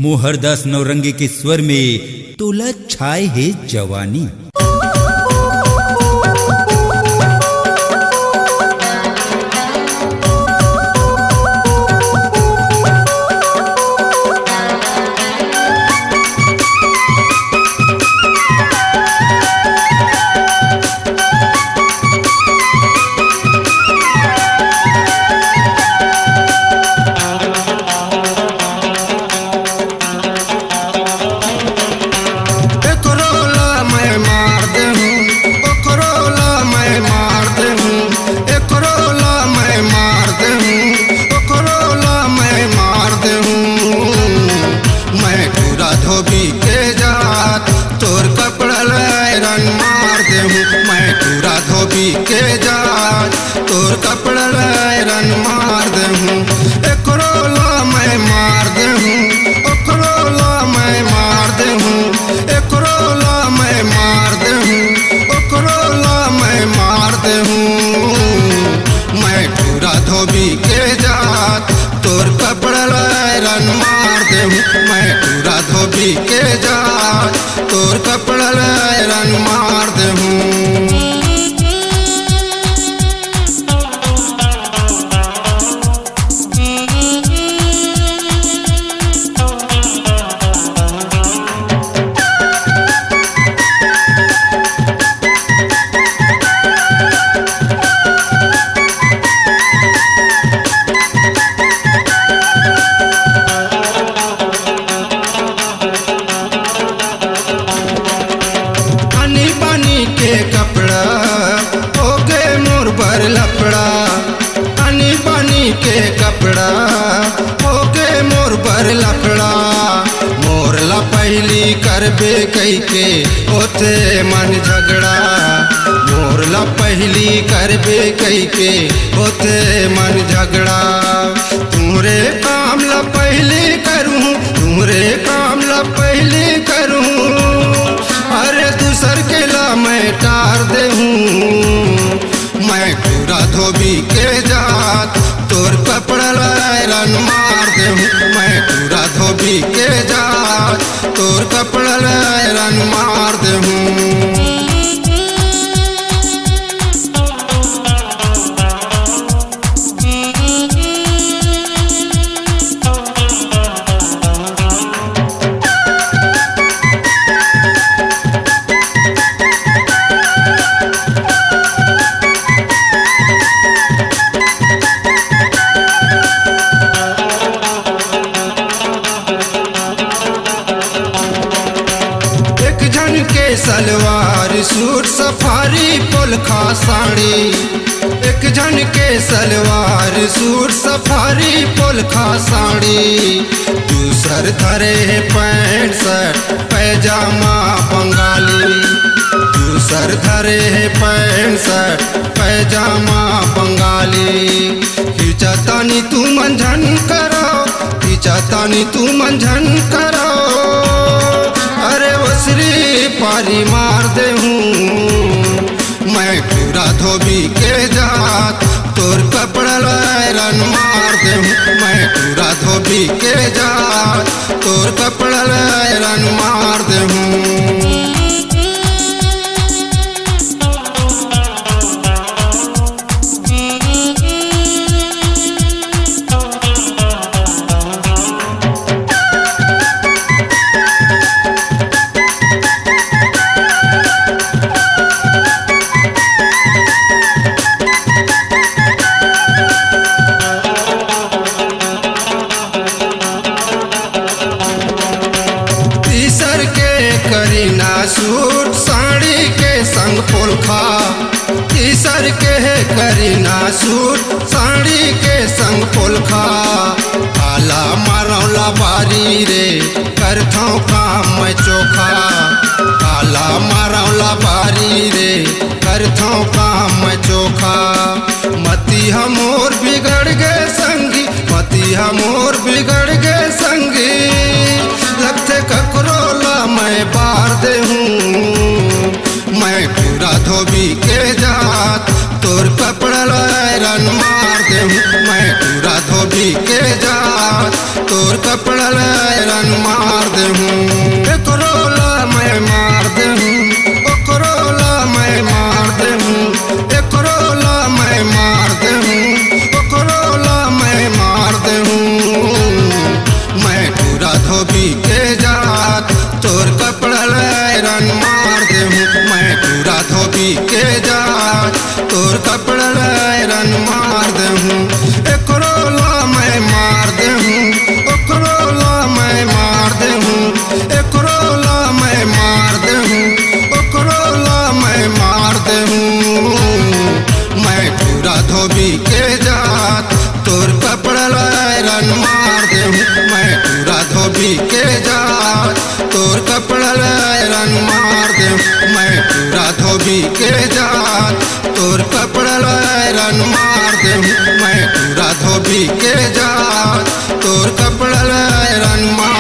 मोहरदास नौरंगी के स्वर में तोला छाए है जवानी। धोबी के जात तोर कपड़ा लैरन मार दे हूँ, मैं पूरा धोबी के जात तोर कपड़ा लैरन मार दे हूँ। एक रोला मैं मार दे हूँ, ओकरोला मैं मार दे हूँ, एक रोला मैं मार दे हूँ, ओकरोला मैं मार दे हूँ। मैं पूरा धोबी के जात तोर कपड़ा लैरन मार दे हूँ, मैं पूरा धोबी के जात तोर कपड़ा लैरन मार दे हूँ। कपड़ा हो गए मोर भर लफड़ा, पानी पानी के कपड़ा हो गए मोर भर लफड़ा। मोर ला पहली करबे कई के होते मन झगड़ा, मोर ला पहली करबे कई के होते मन झगड़ा। तुमरे काम ला पहली करूँ, तुमरे काम ला पहली करूँ, अरे दूसर के ला मैं टार दे हूँ। मैं पूरा धोबी के जात तोर कपड़ा लैरन मार दे हूँ, मैं पूरा धोबी के जात तोर कपड़ा लैरन मार दे हूँ। सलवार सूट सफारी पोलखा साड़ी, एक जन के सलवार सूट सफारी पोलखा साड़ी। दूसर धरे पैंट शर्ट पैजामा बंगाली, दूसर धरे पैंट शर्ट पैजामा बंगाली। खिंचातानी तू मंझन करो, खिंचातानी तू मंझन करो, अरे वसरी पारी मार दे हूँ। मैं पूरा धोबी के जात तोर कपड़ा लैरन मार दे हूँ, मैं पूरा धोबी के जात तोर कपड़ा लैरन मार दे हूँ। करीना सूट साड़ी के संग पोलखा, तीसर के करीना सूट साड़ी के संग पोलखा। काला मारौला बारी रे करथों काम मैं चोखा, काला मारौला बारी रे करथों काम मैं चोखा। मती हमोर बिगड़ गए संगी, मती हमोर बिगड़ गए संगी, लगते ककरोला मैं बार दे हूँ। मैं पूरा धोबी के जात तोर कपड़ा लैरन मार दे हूँ, मैं पूरा धोबी के जा तोर कपड़ा लायरन मार दे हूँ। एकरोला मैं मार दे हूँ, ओकरोला मैं मार दे हूँ, एकरोला मैं मार दे हूँ, ओकरोला मैं मार दे हूँ। मैं पूरा धोबी के जात तोर कपड़ा लायरन मार दे हूँ। मैं पूरा धोबी के जात तोर कपड़ा लायरन मार दे हूँ। एकरोला मैं मार दे हूँ, ओकरोला मैं मार दे हूँ, एकरोला मैं मार दे हूँ, ओकरोला मैं मार दे हूँ। मैं पूरा धोबी के जात तोर कपड़ा लायरन मार दे हूँ। मैं पूरा धोबी के जात तोर कपड़ा लायरन मार दे हूँ। मैं पूरा धोबी के जात तोर कपड़ा लायरन मार दे हूँ। मैं पूरा धोबी के जात तोर कपड़ा लायरन मार